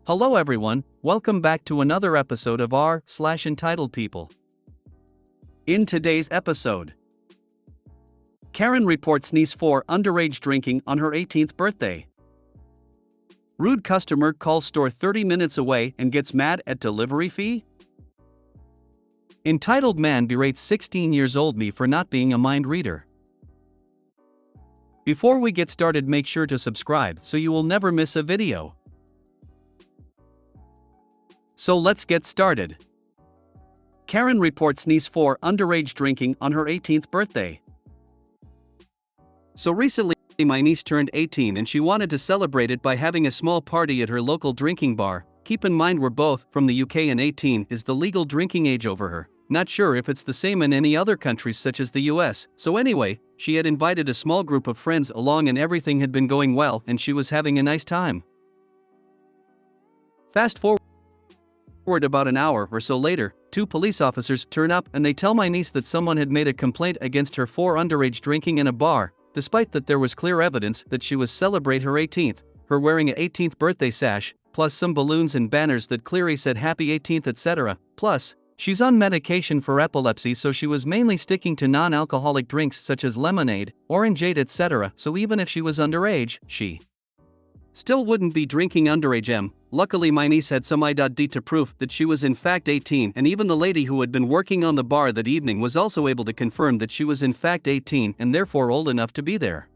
Hello everyone, welcome back to another episode of r/Entitled People. In today's episode, Karen reports niece for underage drinking on her 18th birthday. Rude customer calls store 30 minutes away and gets mad at delivery fee? Entitled man berates 16 years old me for not being a mind reader. Before we get started, make sure to subscribe so you will never miss a video. So let's get started. Karen reports niece for underage drinking on her 18th birthday. So recently, my niece turned 18 and she wanted to celebrate it by having a small party at her local drinking bar. Keep in mind we're both from the UK and 18 is the legal drinking age over her. Not sure if it's the same in any other countries such as the US. So anyway, she had invited a small group of friends along and everything had been going well and she was having a nice time. Fast forward about an hour or so later, two police officers turn up and they tell my niece that someone had made a complaint against her for underage drinking in a bar, despite that there was clear evidence that she was celebrating her 18th, her wearing an 18th birthday sash, plus some balloons and banners that clearly said happy 18th etc. Plus, she's on medication for epilepsy, so she was mainly sticking to non-alcoholic drinks such as lemonade, orangeade etc. So even if she was underage, she still wouldn't be drinking underage. Luckily my niece had some ID to prove that she was in fact 18, and even the lady who had been working on the bar that evening was also able to confirm that she was in fact 18 and therefore old enough to be there.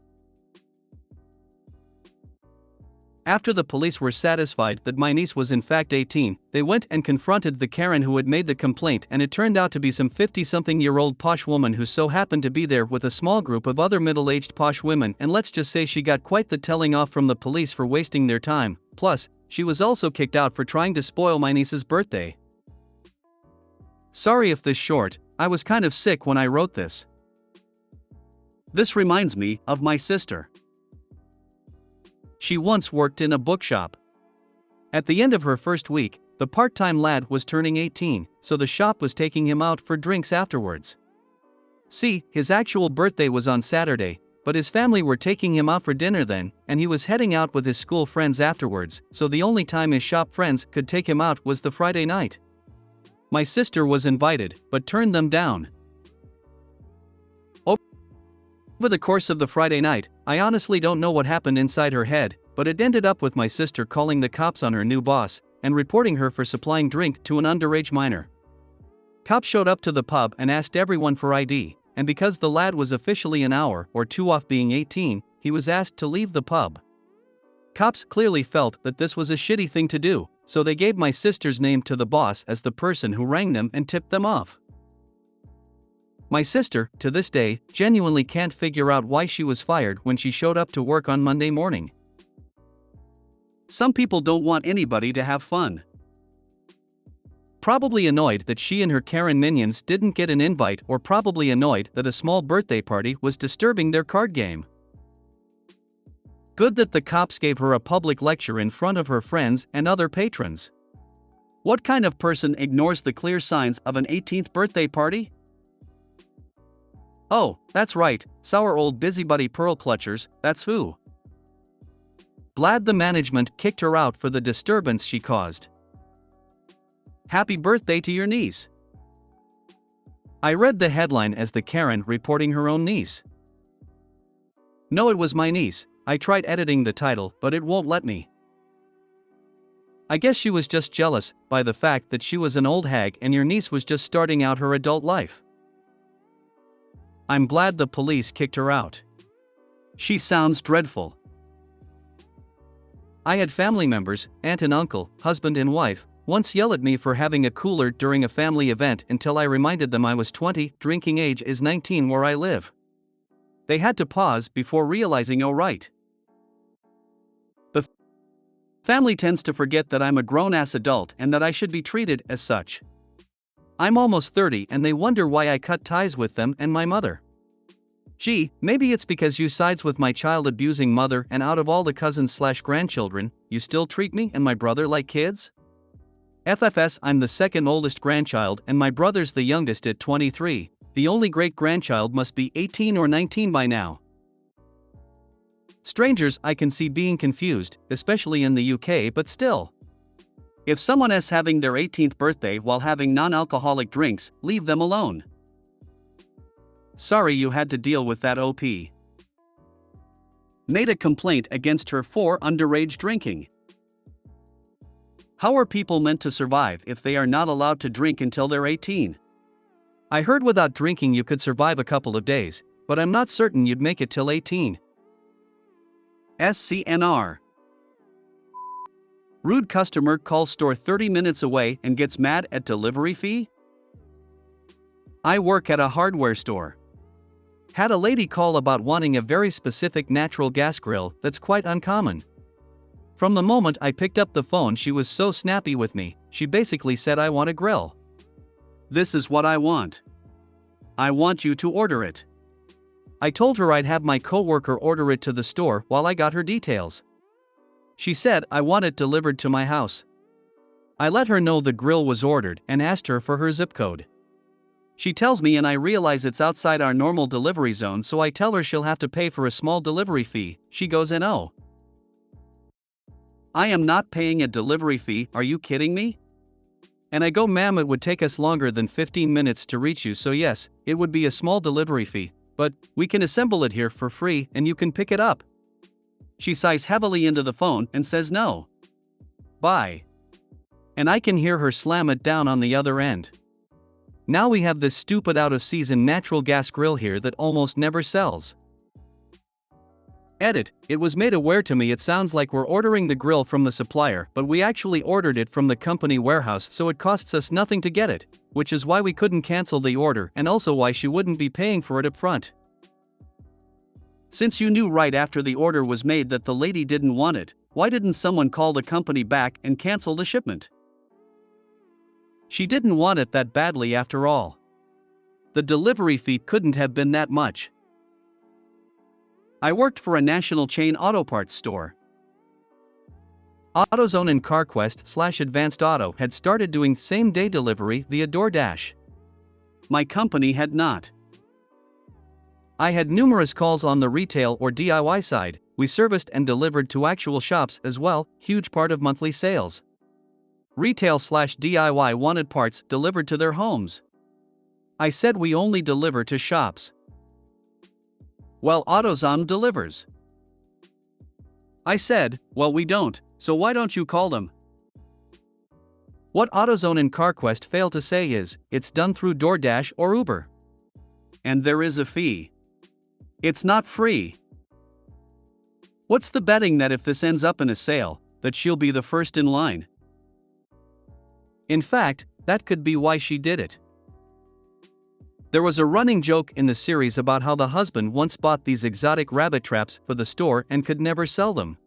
After the police were satisfied that my niece was in fact 18, they went and confronted the Karen who had made the complaint, and it turned out to be some 50-something-year-old posh woman who so happened to be there with a small group of other middle-aged posh women, and let's just say she got quite the telling off from the police for wasting their time. Plus, she was also kicked out for trying to spoil my niece's birthday. Sorry if this short, I was kind of sick when I wrote this. This reminds me of my sister. She once worked in a bookshop. At the end of her first week, the part-time lad was turning 18, so the shop was taking him out for drinks afterwards. See, his actual birthday was on Saturday, but his family were taking him out for dinner then, and he was heading out with his school friends afterwards, so the only time his shop friends could take him out was the Friday night. My sister was invited, but turned them down. Over the course of the Friday night, I honestly don't know what happened inside her head, but it ended up with my sister calling the cops on her new boss and reporting her for supplying drink to an underage minor. Cops showed up to the pub and asked everyone for ID, and because the lad was officially an hour or two off being 18, he was asked to leave the pub. Cops clearly felt that this was a shitty thing to do, so they gave my sister's name to the boss as the person who rang them and tipped them off. My sister, to this day, genuinely can't figure out why she was fired when she showed up to work on Monday morning. Some people don't want anybody to have fun. Probably annoyed that she and her Karen minions didn't get an invite, or probably annoyed that a small birthday party was disturbing their card game. Good that the cops gave her a public lecture in front of her friends and other patrons. What kind of person ignores the clear signs of an 18th birthday party? Oh, that's right, sour old busybody pearl clutchers, that's who. Glad the management kicked her out for the disturbance she caused. Happy birthday to your niece. I read the headline as the Karen reporting her own niece. No, it was my niece. I tried editing the title, but it won't let me. I guess she was just jealous by the fact that she was an old hag and your niece was just starting out her adult life. I'm glad the police kicked her out. She sounds dreadful. I had family members, aunt and uncle, husband and wife, once yell at me for having a cooler during a family event until I reminded them I was 20, drinking age is 19 where I live. They had to pause before realizing, oh right. The family tends to forget that I'm a grown-ass adult and that I should be treated as such. I'm almost 30 and they wonder why I cut ties with them and my mother. Gee, maybe it's because you sides with my child-abusing mother and out of all the cousins/grandchildren, you still treat me and my brother like kids? FFS, I'm the second oldest grandchild and my brother's the youngest at 23, the only great-grandchild must be 18 or 19 by now. Strangers I can see being confused, especially in the UK, but still. If someone is having their 18th birthday while having non-alcoholic drinks, leave them alone. Sorry you had to deal with that. OP made a complaint against her for underage drinking. How are people meant to survive if they are not allowed to drink until they're 18? I heard without drinking you could survive a couple of days, but I'm not certain you'd make it till 18. SCNR. Rude customer calls store 30 minutes away and gets mad at delivery fee? I work at a hardware store. Had a lady call about wanting a very specific natural gas grill that's quite uncommon. From the moment I picked up the phone, she was so snappy with me, she basically said, I want a grill. This is what I want. I want you to order it. I told her I'd have my coworker order it to the store while I got her details. She said I want it delivered to my house. I let her know the grill was ordered and asked her for her zip code. She tells me and I realize it's outside our normal delivery zone, so I tell her she'll have to pay for a small delivery fee. She goes no. I am not paying a delivery fee, are you kidding me? And I go, ma'am, it would take us longer than 15 minutes to reach you, so yes, it would be a small delivery fee, but we can assemble it here for free and you can pick it up. She sighs heavily into the phone and says no. Bye. And I can hear her slam it down on the other end. Now we have this stupid out-of-season natural gas grill here that almost never sells. Edit, it was made aware to me it sounds like we're ordering the grill from the supplier, but we actually ordered it from the company warehouse, so it costs us nothing to get it, which is why we couldn't cancel the order and also why she wouldn't be paying for it up front. Since you knew right after the order was made that the lady didn't want it, why didn't someone call the company back and cancel the shipment? She didn't want it that badly after all. The delivery fee couldn't have been that much. I worked for a national chain auto parts store. AutoZone and CarQuest/Advanced Auto had started doing same-day delivery via DoorDash. My company had not. I had numerous calls on the retail or DIY side. We serviced and delivered to actual shops as well, huge part of monthly sales. Retail/DIY wanted parts delivered to their homes. I said we only deliver to shops. Well, AutoZone delivers. I said, well, we don't, so why don't you call them? What AutoZone and CarQuest fail to say is, it's done through DoorDash or Uber. And there is a fee. It's not free. What's the betting that if this ends up in a sale, that she'll be the first in line? In fact, that could be why she did it. There was a running joke in the series about how the husband once bought these exotic rabbit traps for the store and could never sell them.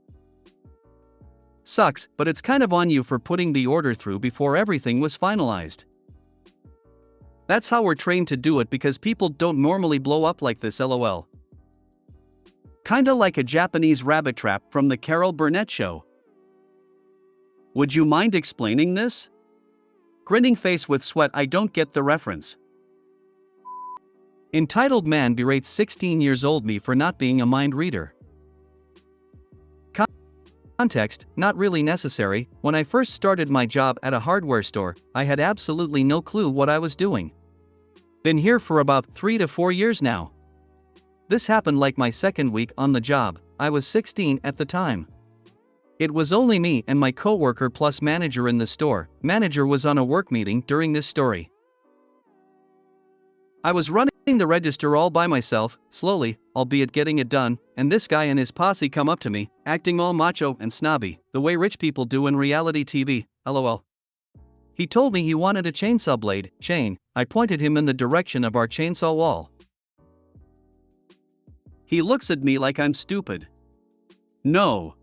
Sucks, but it's kind of on you for putting the order through before everything was finalized. That's how we're trained to do it because people don't normally blow up like this, lol. Kinda like a Japanese rabbit trap from the Carol Burnett show. Would you mind explaining this? Grinning face with sweat, I don't get the reference. Entitled man berates 16-year-old me for not being a mind reader. Context, not really necessary. When I first started my job at a hardware store, I had absolutely no clue what I was doing. Been here for about 3 to 4 years now. This happened like my second week on the job. I was 16 at the time. It was only me and my coworker plus manager in the store. Manager was on a work meeting during this story. I was running the register all by myself, slowly, albeit getting it done, and this guy and his posse come up to me, acting all macho and snobby, the way rich people do in reality TV, lol. He told me he wanted a chainsaw blade, chain. I pointed him in the direction of our chainsaw wall. He looks at me like I'm stupid. No.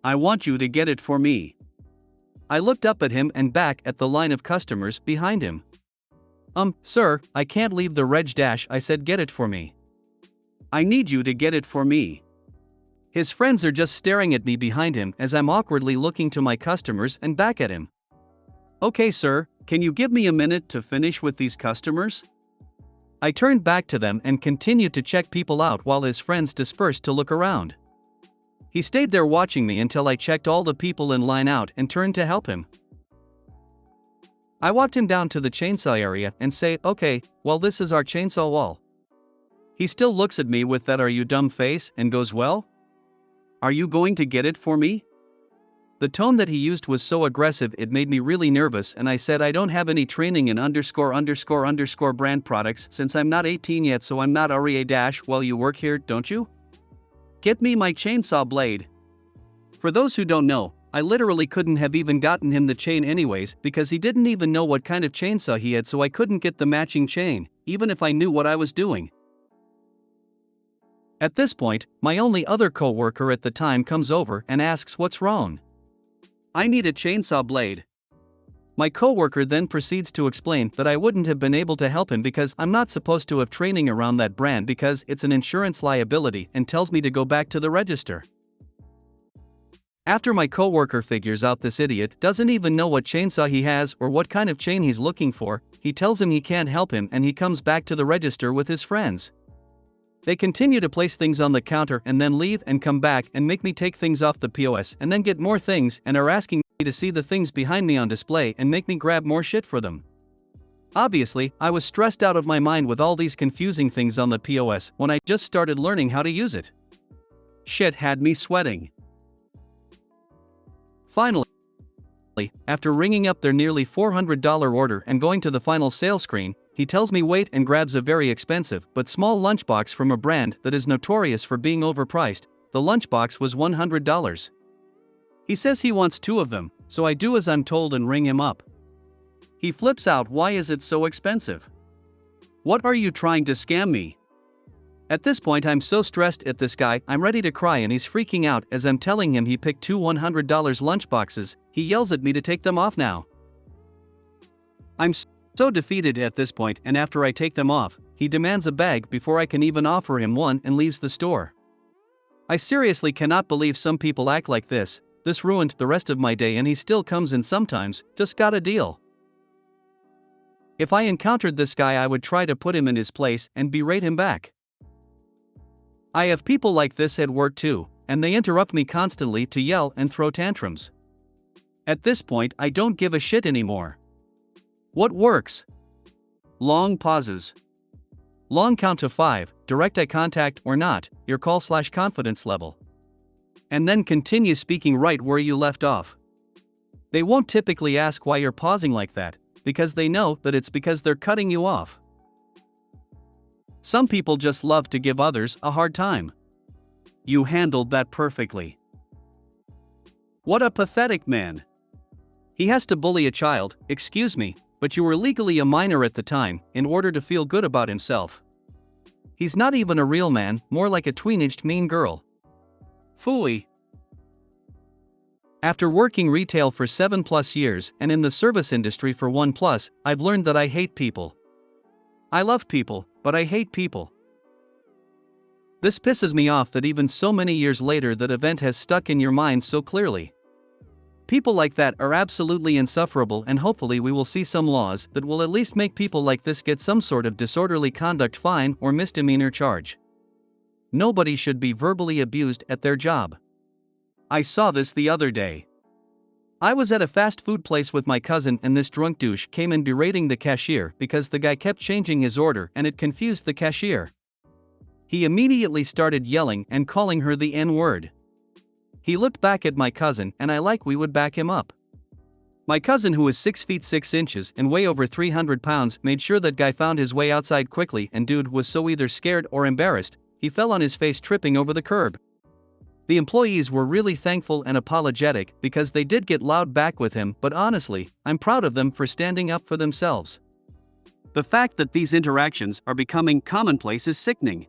I want you to get it for me. I looked up at him and back at the line of customers behind him. Sir, I can't leave the reg dash, I said, get it for me. I need you to get it for me. His friends are just staring at me behind him as I'm awkwardly looking to my customers and back at him. Okay, sir, can you give me a minute to finish with these customers? I turned back to them and continued to check people out while his friends dispersed to look around. He stayed there watching me until I checked all the people in line out and turned to help him. I walked him down to the chainsaw area and say, "Okay, well, this is our chainsaw wall." He still looks at me with that "are you dumb" face and goes, "Well, are you going to get it for me?" The tone that he used was so aggressive it made me really nervous, and I said, "I don't have any training in ____ brand products since I'm not 18 yet, so I'm not REA dash. Well, you work here, don't you? Get me my chainsaw blade." For those who don't know, I literally couldn't have even gotten him the chain anyways because he didn't even know what kind of chainsaw he had, so I couldn't get the matching chain, even if I knew what I was doing. At this point, my only other co-worker at the time comes over and asks what's wrong. "I need a chainsaw blade." My coworker then proceeds to explain that I wouldn't have been able to help him because I'm not supposed to have training around that brand because it's an insurance liability, and tells me to go back to the register. After my coworker figures out this idiot doesn't even know what chainsaw he has or what kind of chain he's looking for, he tells him he can't help him and he comes back to the register with his friends. They continue to place things on the counter and then leave and come back and make me take things off the POS and then get more things and are asking me to see the things behind me on display and make me grab more shit for them. Obviously, I was stressed out of my mind with all these confusing things on the POS when I just started learning how to use it. Shit had me sweating. Finally, after ringing up their nearly $400 order and going to the final sale screen, he tells me wait and grabs a very expensive but small lunchbox from a brand that is notorious for being overpriced. The lunchbox was $100. He says he wants 2 of them, so I do as I'm told and ring him up. He flips out, "Why is it so expensive? What are you trying to scam me?" At this point I'm so stressed at this guy, I'm ready to cry, and he's freaking out as I'm telling him he picked 2 $100 lunchboxes. He yells at me to take them off now. I'm so defeated at this point, and after I take them off, he demands a bag before I can even offer him one and leaves the store. I seriously cannot believe some people act like this. This ruined the rest of my day, and he still comes in sometimes. Just got a deal. If I encountered this guy, I would try to put him in his place and berate him back. I have people like this at work too, and they interrupt me constantly to yell and throw tantrums. At this point, I don't give a shit anymore. What works? Long pauses. Long count to 5, direct eye contact or not, your call/confidence level. And then continue speaking right where you left off. They won't typically ask why you're pausing like that, because they know that it's because they're cutting you off. Some people just love to give others a hard time. You handled that perfectly. What a pathetic man. He has to bully a child, excuse me, but you were legally a minor at the time, in order to feel good about himself. He's not even a real man, more like a tweenaged mean girl. Phooey. After working retail for 7+ years and in the service industry for 1+, I've learned that I hate people. I love people, but I hate people. This pisses me off that even so many years later that event has stuck in your mind so clearly. People like that are absolutely insufferable, and hopefully we will see some laws that will at least make people like this get some sort of disorderly conduct fine or misdemeanor charge. Nobody should be verbally abused at their job. I saw this the other day. I was at a fast food place with my cousin, and this drunk douche came in berating the cashier because the guy kept changing his order and it confused the cashier. He immediately started yelling and calling her the N-word. He looked back at my cousin, and we would back him up. My cousin, who is 6 feet 6 inches and weigh over 300 pounds, made sure that guy found his way outside quickly, and dude was so either scared or embarrassed, he fell on his face tripping over the curb. The employees were really thankful and apologetic because they did get loud back with him, but honestly, I'm proud of them for standing up for themselves. The fact that these interactions are becoming commonplace is sickening.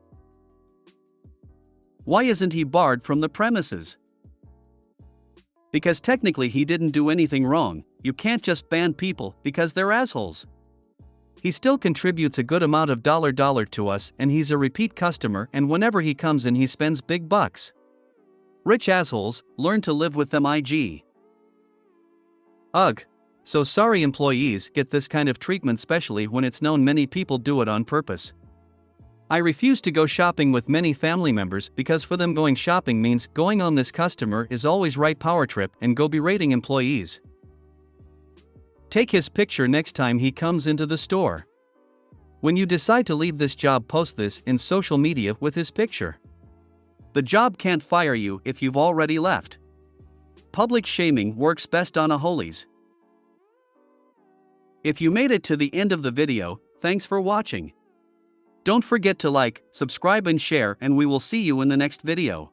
Why isn't he barred from the premises? Because technically he didn't do anything wrong. You can't just ban people because they're assholes. He still contributes a good amount of dollar to us, and he's a repeat customer, and whenever he comes in he spends big bucks. Rich assholes, learn to live with them. IG. Ugh. So sorry employees get this kind of treatment, especially when it's known many people do it on purpose. I refuse to go shopping with many family members because for them going shopping means going on this customer is always right power trip and go berating employees. Take his picture next time he comes into the store. When you decide to leave this job, post this in social media with his picture. The job can't fire you if you've already left. Public shaming works best on a holies. If you made it to the end of the video, thanks for watching. Don't forget to like, subscribe and share, and we will see you in the next video.